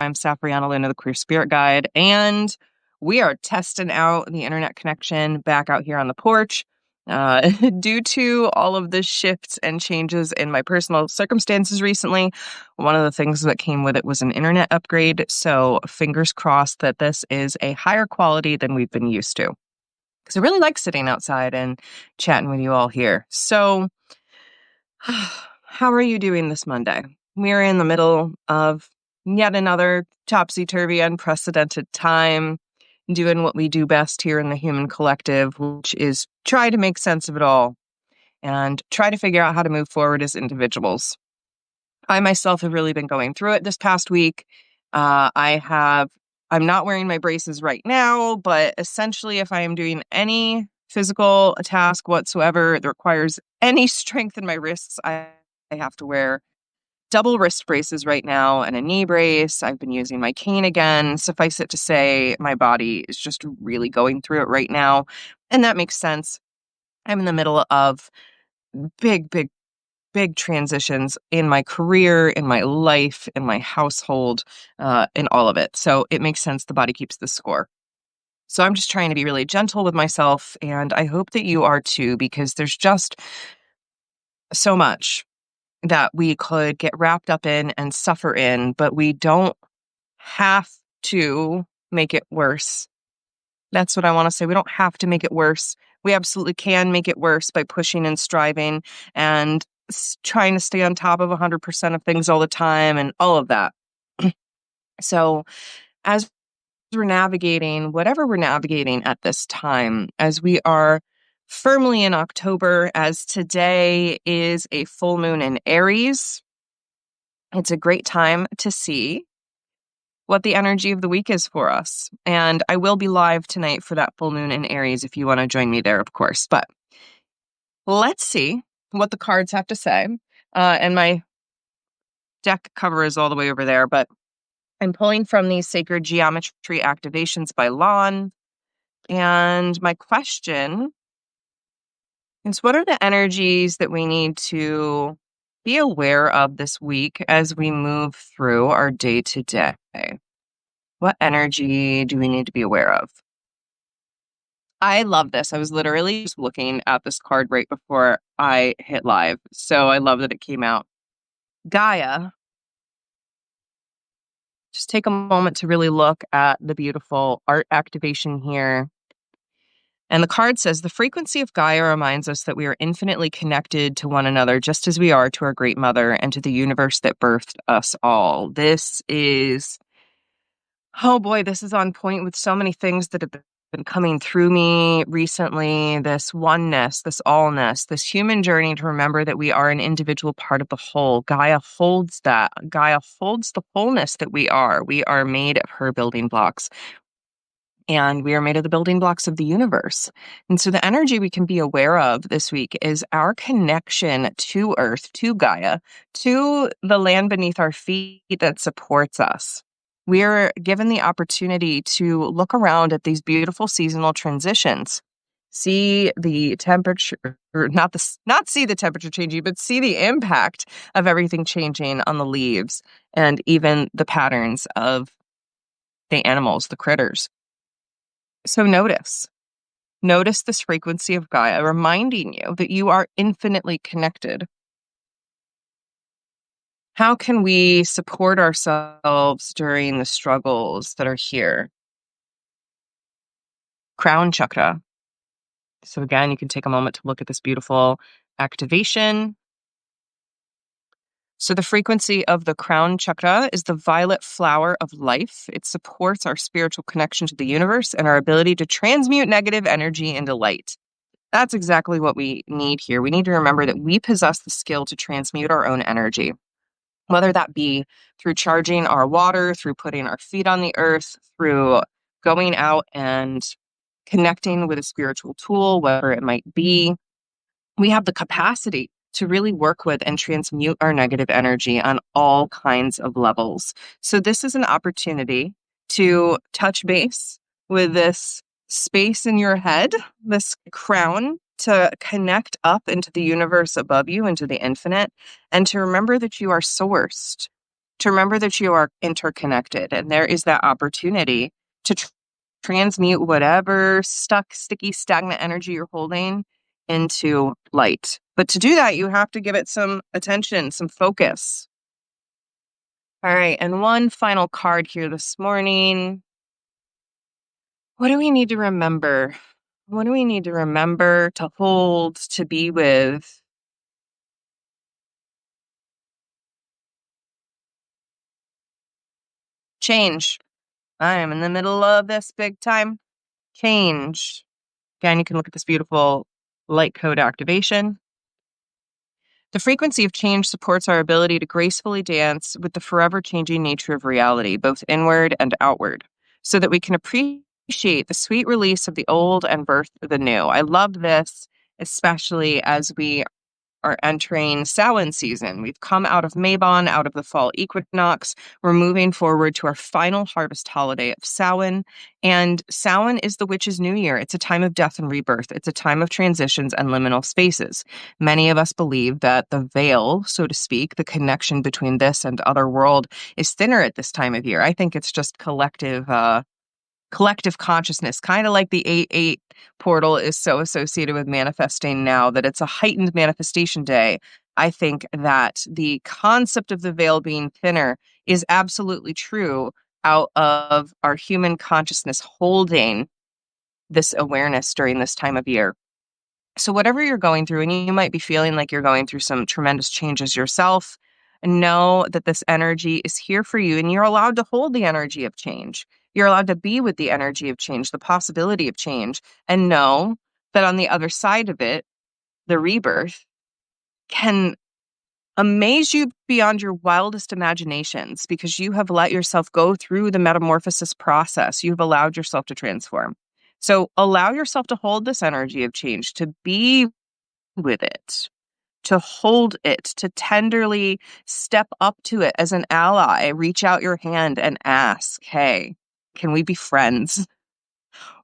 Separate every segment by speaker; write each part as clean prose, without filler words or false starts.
Speaker 1: I'm Safrianna Lughna, the Queer Spirit Guide, and we are testing out the internet connection back out here on the porch. Due to all of the shifts and changes in my personal circumstances recently, one of the things that came with it was an internet upgrade. So fingers crossed that this is a higher quality than we've been used to. Because I really like sitting outside and chatting with you all here. So how are you doing this Monday? We're in the middle of yet another topsy-turvy, unprecedented time, doing what we do best here in the human collective, which is try to make sense of it all and try to figure out how to move forward as individuals. I myself have really been going through it this past week. I'm not wearing my braces right now, but essentially if I am doing any physical task whatsoever that requires any strength in my wrists, I have to wear double wrist braces right now and a knee brace. I've been using my cane again. Suffice it to say, my body is just really going through it right now. And that makes sense. I'm in the middle of big, big, big transitions in my career, in my life, in my household, in all of it. So it makes sense the body keeps the score. So I'm just trying to be really gentle with myself. And I hope that you are too, because there's just so much that we could get wrapped up in and suffer in, but we don't have to make it worse. That's what I want to say. We don't have to make it worse. We absolutely can make it worse by pushing and striving and trying to stay on top of 100% of things all the time and all of that. So as we're navigating whatever we're navigating at this time, as we are firmly in October, as today is a full moon in Aries, it's a great time to see what the energy of the week is for us. And I will be live tonight for that full moon in Aries if you want to join me there, of course. But let's see what the cards have to say. And my deck cover is all the way over there, but I'm pulling from these Sacred Geometry Activations by Lon. And my question is, what are the energies that we need to be aware of this week as we move through our day-to-day? What energy do we need to be aware of? I love this. I was literally just looking at this card right before I hit live. So I love that it came out. Gaia. Just take a moment to really look at the beautiful art activation here. And the card says, the frequency of Gaia reminds us that we are infinitely connected to one another, just as we are to our great mother and to the universe that birthed us all. This is, oh boy, this is on point with so many things that have been coming through me recently. This oneness, this allness, this human journey to remember that we are an individual part of the whole. Gaia holds that. Gaia holds the wholeness that we are. We are made of her building blocks. And we are made of the building blocks of the universe. And so the energy we can be aware of this week is our connection to Earth, to Gaia, to the land beneath our feet that supports us. We are given the opportunity to look around at these beautiful seasonal transitions, see the temperature, or not see the temperature changing, but see the impact of everything changing on the leaves and even the patterns of the animals, the critters. So notice this frequency of Gaia reminding you that you are infinitely connected. How can we support ourselves during the struggles that are here? Crown chakra. So again, you can take a moment to look at this beautiful activation. So the frequency of the crown chakra is the violet flower of life. It supports our spiritual connection to the universe and our ability to transmute negative energy into light. That's exactly what we need here. We need to remember that we possess the skill to transmute our own energy, whether that be through charging our water, through putting our feet on the earth, through going out and connecting with a spiritual tool, whatever it might be. We have the capacity to really work with and transmute our negative energy on all kinds of levels. So this is an opportunity to touch base with this space in your head, this crown, to connect up into the universe above you, into the infinite, and to remember that you are sourced, to remember that you are interconnected, and there is that opportunity to transmute whatever stuck, sticky, stagnant energy you're holding into light. But to do that, you have to give it some attention, some focus. All right, and one final card here this morning. What do we need to remember? What do we need to remember, to hold, to be with? Change. I am in the middle of this big time change. Again, you can look at this beautiful light code activation. The frequency of change supports our ability to gracefully dance with the forever changing nature of reality, both inward and outward, so that we can appreciate the sweet release of the old and birth the new. I love this, especially as we are entering Samhain season. We've come out of Mabon, out of the fall equinox. We're moving forward to our final harvest holiday of Samhain. And Samhain is the witch's new year. It's a time of death and rebirth. It's a time of transitions and liminal spaces. Many of us believe that the veil, so to speak, the connection between this and other world is thinner at this time of year. I think it's just collective consciousness, kind of like the 8-8 portal is so associated with manifesting now, that it's a heightened manifestation day. I think that the concept of the veil being thinner is absolutely true out of our human consciousness holding this awareness during this time of year. So whatever you're going through, and you might be feeling like you're going through some tremendous changes yourself, know that this energy is here for you, and you're allowed to hold the energy of change. You're allowed to be with the energy of change, the possibility of change, and know that on the other side of it, the rebirth can amaze you beyond your wildest imaginations, because you have let yourself go through the metamorphosis process. You've allowed yourself to transform. So allow yourself to hold this energy of change, to be with it, to hold it, to tenderly step up to it as an ally. Reach out your hand and ask, hey, can we be friends?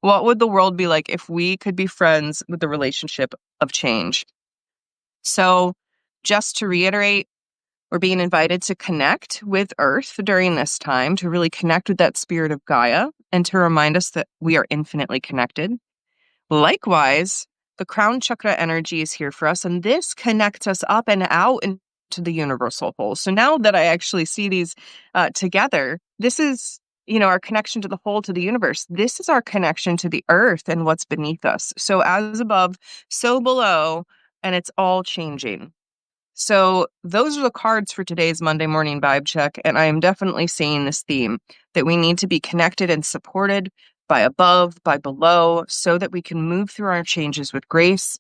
Speaker 1: What would the world be like if we could be friends with the relationship of change? So just to reiterate, we're being invited to connect with Earth during this time, to really connect with that spirit of Gaia, and to remind us that we are infinitely connected. Likewise, the crown chakra energy is here for us, and this connects us up and out into the universal whole. So now that I actually see these together, this is, our connection to the whole, to the universe. This is our connection to the earth and what's beneath us. So as above, so below, and it's all changing. So those are the cards for today's Monday morning vibe check. And I am definitely seeing this theme that we need to be connected and supported by above, by below, so that we can move through our changes with grace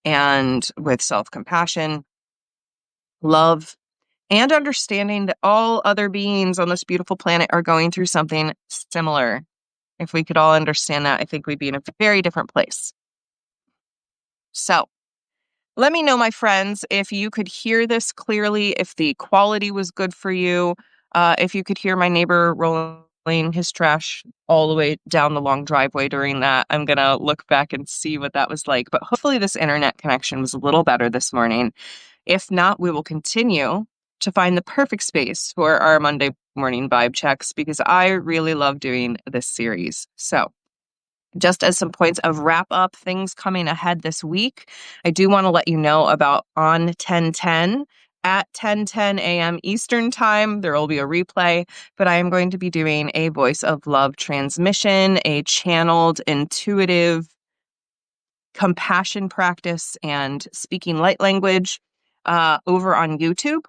Speaker 1: and with self-compassion, love, and understanding that all other beings on this beautiful planet are going through something similar. If we could all understand that, I think we'd be in a very different place. So let me know, my friends, if you could hear this clearly, if the quality was good for you, if you could hear my neighbor rolling his trash all the way down the long driveway during that. I'm going to look back and see what that was like. But hopefully this internet connection was a little better this morning. If not, we will continue to find the perfect space for our Monday morning vibe checks, because I really love doing this series. So just as some points of wrap up, things coming ahead this week, I do want to let you know about on 1010 at 10:10 a.m. Eastern Time. There will be a replay, but I am going to be doing a voice of love transmission, a channeled, intuitive compassion practice and speaking light language over on YouTube.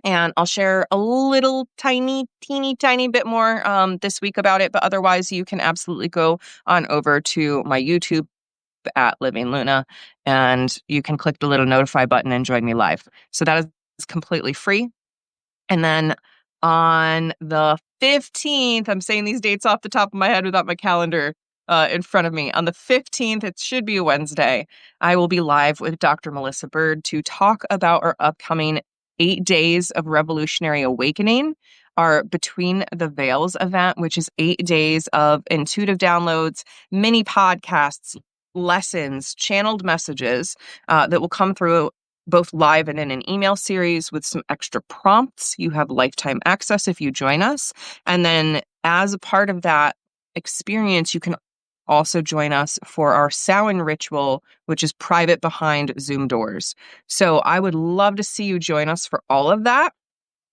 Speaker 1: And I'll share a little teeny tiny bit more this week about it. But otherwise, you can absolutely go on over to my YouTube at Living Luna, and you can click the little notify button and join me live. So that is completely free. And then on the 15th, I'm saying these dates off the top of my head without my calendar in front of me. On the 15th, it should be a Wednesday, I will be live with Dr. Melissa Bird to talk about our upcoming 8 days of revolutionary awakening, our Between the Veils event, which is 8 days of intuitive downloads, mini podcasts, lessons, channeled messages that will come through both live and in an email series with some extra prompts. You have lifetime access if you join us. And then as a part of that experience, you can also join us for our Samhain ritual, which is private behind Zoom doors. So I would love to see you join us for all of that.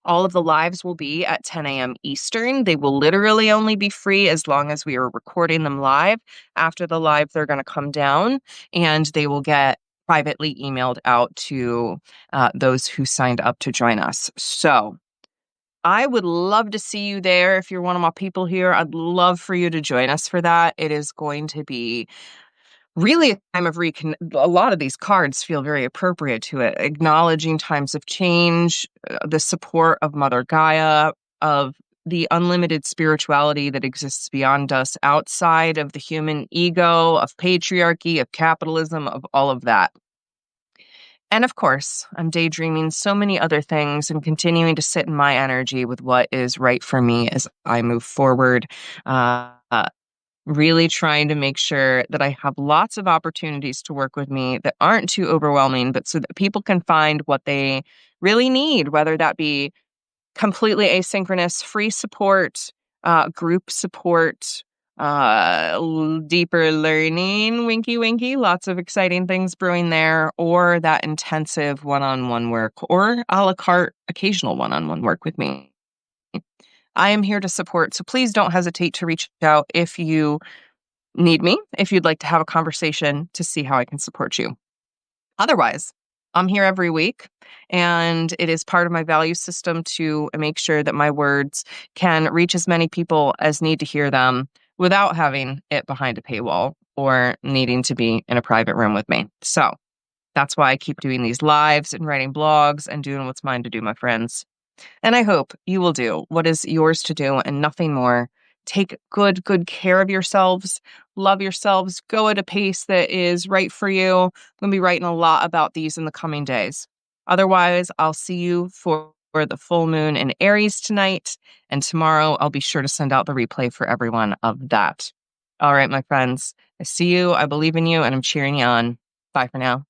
Speaker 1: All of the lives will be at 10 a.m. Eastern. They will literally only be free as long as we are recording them live. After the live, they're going to come down and they will get privately emailed out to those who signed up to join us. So I would love to see you there. If you're one of my people here, I'd love for you to join us for that. It is going to be really a time of a lot of these cards feel very appropriate to it, acknowledging times of change, the support of Mother Gaia, of the unlimited spirituality that exists beyond us, outside of the human ego, of patriarchy, of capitalism, of all of that. And of course, I'm daydreaming so many other things and continuing to sit in my energy with what is right for me as I move forward. Uh, really trying to make sure that I have lots of opportunities to work with me that aren't too overwhelming, but so that people can find what they really need, whether that be completely asynchronous, free support, group support, deeper learning, winky winky, lots of exciting things brewing there, or that intensive one-on-one work, or a la carte occasional one-on-one work with me. I am here to support, so please don't hesitate to reach out if you need me, if you'd like to have a conversation to see how I can support you. Otherwise, I'm here every week, and it is part of my value system to make sure that my words can reach as many people as need to hear them without having it behind a paywall or needing to be in a private room with me. So that's why I keep doing these lives and writing blogs and doing what's mine to do, my friends. And I hope you will do what is yours to do and nothing more. Take good care of yourselves. Love yourselves. Go at a pace that is right for you. I'm going to be writing a lot about these in the coming days. Otherwise, I'll see you for the full moon in Aries tonight. And tomorrow, I'll be sure to send out the replay for everyone of that. All right, my friends. I see you. I believe in you. And I'm cheering you on. Bye for now.